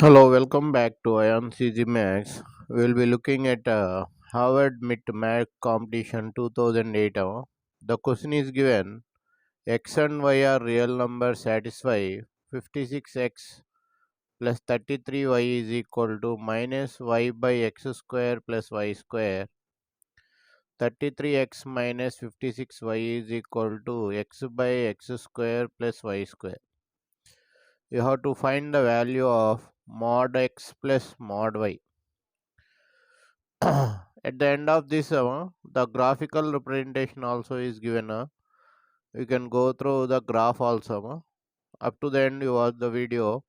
Hello, welcome back to AyaansEasyMath. We'll be looking at Harvard Mid-Math Competition 2008. The question is given: X and Y are real numbers. Satisfy 56x plus 33y is equal to minus y by x square plus y square. 33x minus 56y is equal to x by x square plus y square. You have to find the value of mod x plus mod y. At the end of this, the graphical representation also is given. You can go through the graph also. Up to the end, you watch the video.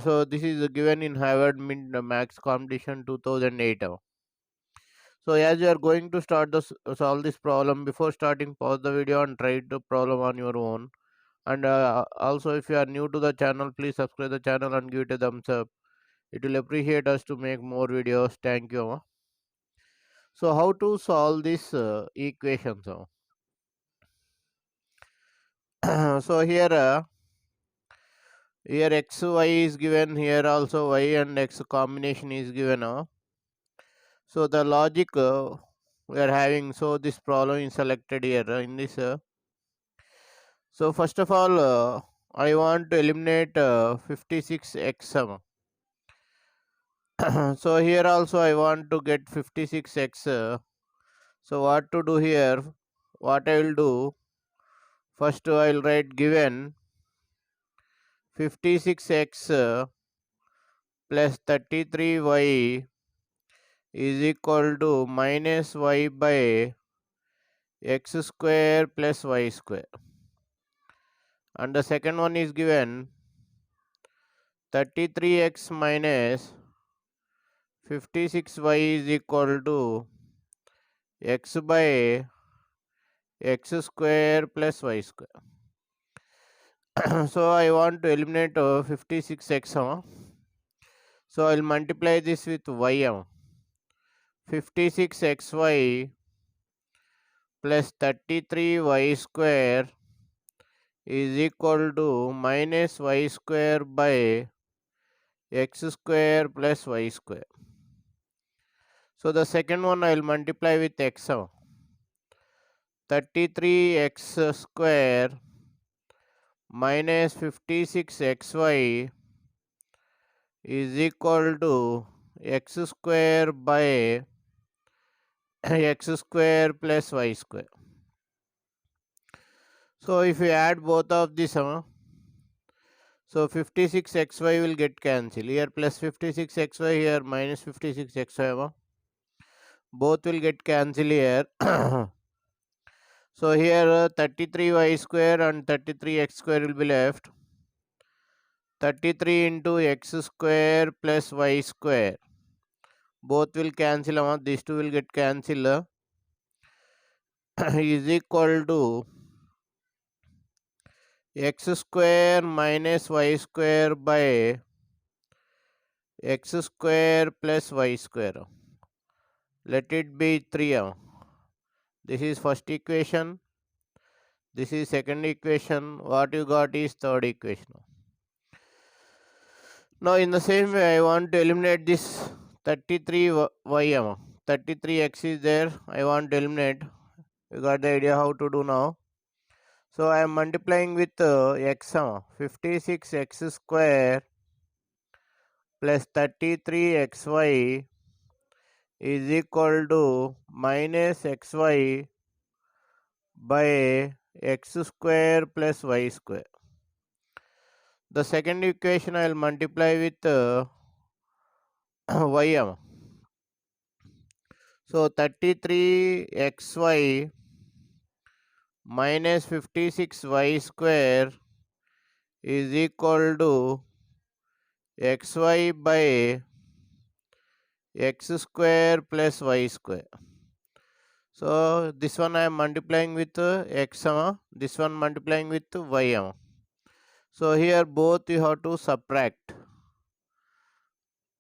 So this is given in Harvard Mint Max Competition 2008. So as you are going to start the solve this problem, before starting, pause the video and try the problem on your own. And also, if you are new to the channel, please subscribe the channel and give it a thumbs up. It will appreciate us to make more videos. Thank you. So how to solve this equation? So here x y is given, here also y and x combination is given. So the logic we are having, so this problem is selected here in this. So first of all, I want to eliminate 56x. So here also I want to get 56x. So what to do here? What I will do? First I will write given 56x plus 33y is equal to minus y by x square plus y square. And the second one is given 33x minus 56y is equal to x by x square plus y square. So I want to eliminate 56x. So I'll multiply this with y. 56xy plus 33y square is equal to minus y square by x square plus y square. So the second one I will multiply with x. 33x square minus 56xy is equal to x square by x square plus y square. So if we add both of these, so 56xy will get cancelled. Here plus 56xy, here minus 56xy. Both will get cancelled here. So here 33y square and 33x square will be left. 33 into x square plus y square. Both will cancel. These two will get cancelled. Is equal to x square minus y square by x square plus y square. Let it be 3. This is first equation. This is second equation. What you got is third equation. Now in the same way, I want to eliminate this 33y. 33x is there. I want to eliminate. You got the idea how to do now. So I am multiplying with x. 56x square plus 33xy is equal to minus xy by x square plus y square. The second equation I will multiply with y. So 33xy minus 56y square is equal to xy by x square plus y square. So this one I am multiplying with x, this one multiplying with y. So here both you have to subtract.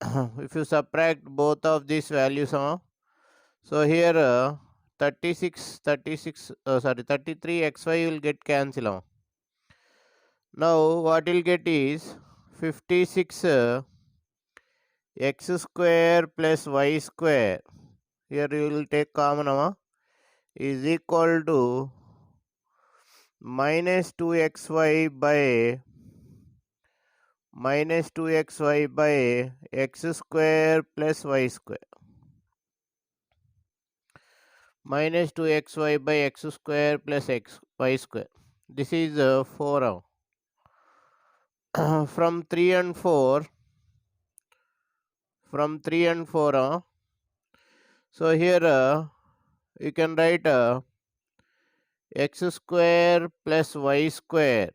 If you subtract both of these values, so here 33xy will get cancelled. Now what you'll get is 56 x square plus y square, here you will take common, is equal to minus 2xy by x square plus y square. Minus 2xy by x square plus y square. This is 4. From 3 and 4. From 3 and 4. So here you can write x square plus y square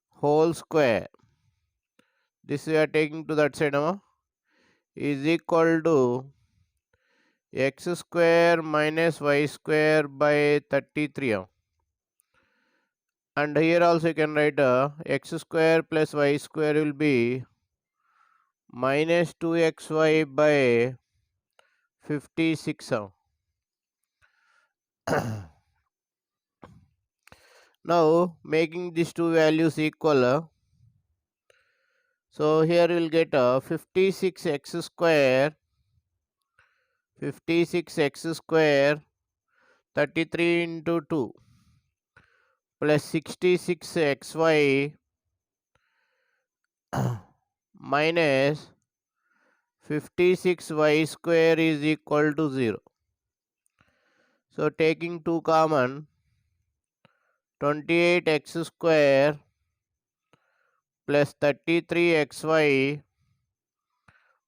whole square. This we are taking to that side, is equal to x square minus y square by 33. And here also you can write x square plus y square will be minus 2xy by 56. Now making these two values equal, so here we will get 56x square 33 into 2 plus 66xy minus 56y square is equal to 0. So taking 2 common, 28x square plus 33xy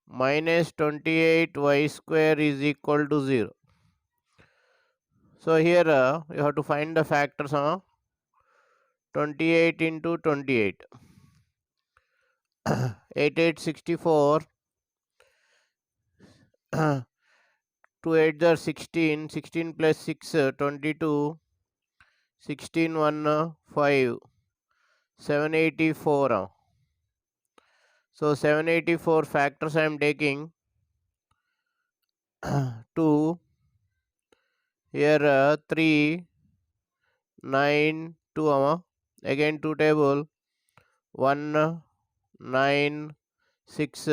minus 28y square is equal to 0. So here you have to find the factors. 28 into 28. 8 64. 2 8 are 16. 16 plus 6 22. 16 1 5. 784. So 784 factors I am taking. 2. Here 3 9 2. Again 2 table. 1 9 6.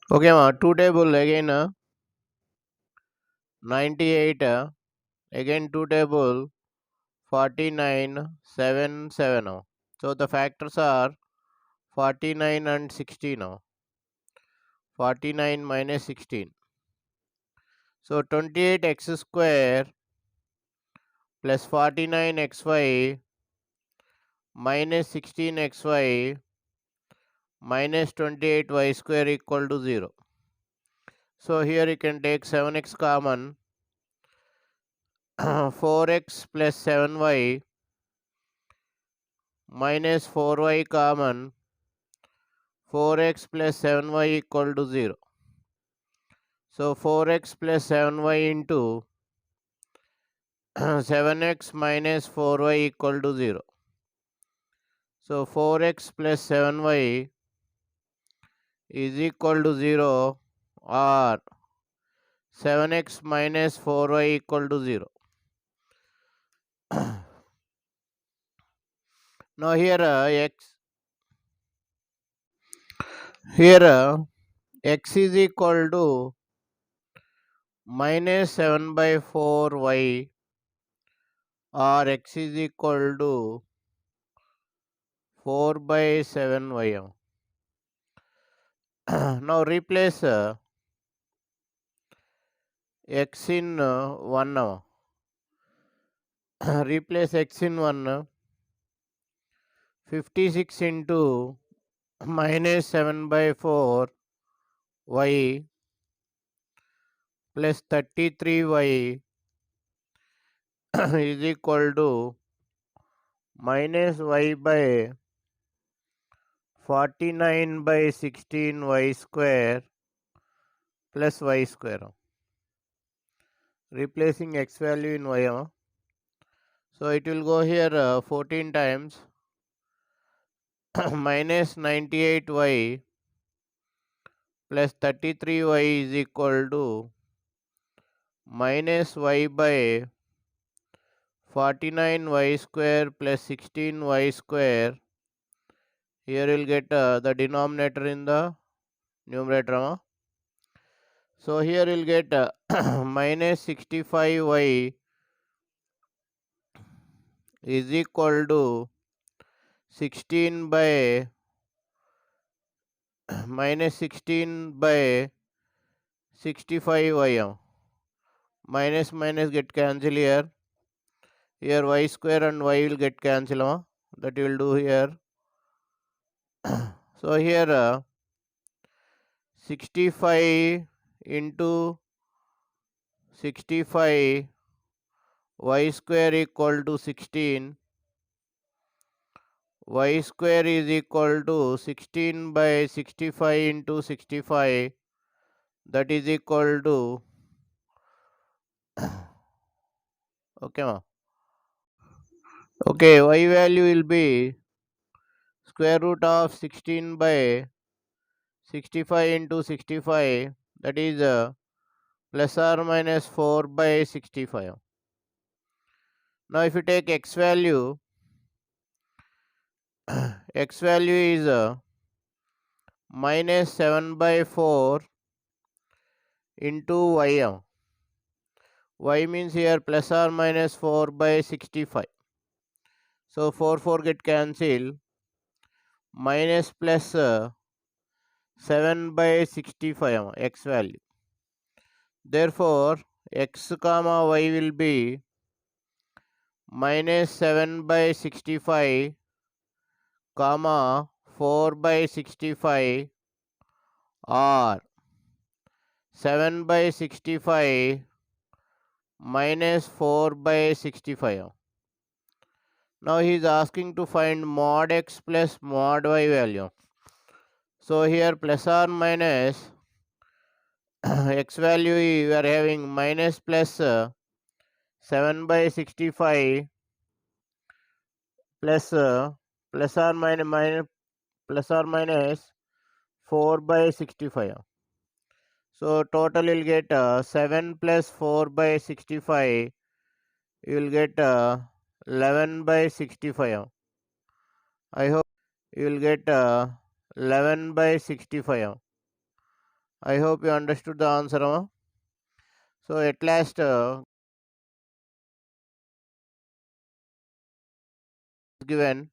Okay, 2 table again 98. Again 2 table 49 7 7. So the factors are 49 and 16. 49 minus 16. So 28x square plus 49xy minus 16xy minus 28y square equal to 0. So here you can take 7x common. 4x plus 7y minus 4y common. 4x plus 7y equal to 0. So 4x plus 7y into 7x minus 4y equal to 0. So 4x plus 7y is equal to 0, or 7x minus 4y equal to 0. Now here x is equal to minus 7 by 4y, or x is equal to 4 by 7y. Now replace x in 1. Replace x in 1. 56 into minus 7 by 4 y plus 33y is equal to minus y by 49 by 16 y square plus y square. Replacing x value in y. So it will go here 14 times. Minus 98y plus 33y is equal to minus y by 49y square plus 16y square Here you'll get the denominator in the numerator. So here you'll get minus 65y is equal to 16 by minus 16 by 65y. Minus minus get cancel here. Here y square and y will get cancel. That you will do here. So here 65 into 65 y square equal to 16. Y square is equal to 16 by 65 into 65. That is equal to okay ma. Okay, y value will be square root of 16 by 65 into 65. That is plus or minus 4 by 65. Now if you take x value, x value is minus 7 by 4 into y. Y means here plus or minus 4 by 65. So 4 get cancelled. Minus plus 7 by 65 x value. Therefore x comma y will be minus 7 by 65 comma 4 by 65 or 7 by 65 minus 4 by 65. Now he is asking to find mod x plus mod y value. So here plus or minus x value we are having minus plus 7 by 65 plus plus or minus 4 by 65. So total you'll get 7 plus 4 by 65. You will get 11 by 65. I hope you will get 11 by 65. I hope you understood the answer. So at last given.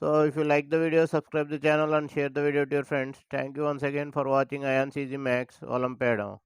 So if you like the video, subscribe the channel and share the video to your friends. Thank you once again for watching AyaansEasyMath Olympiad.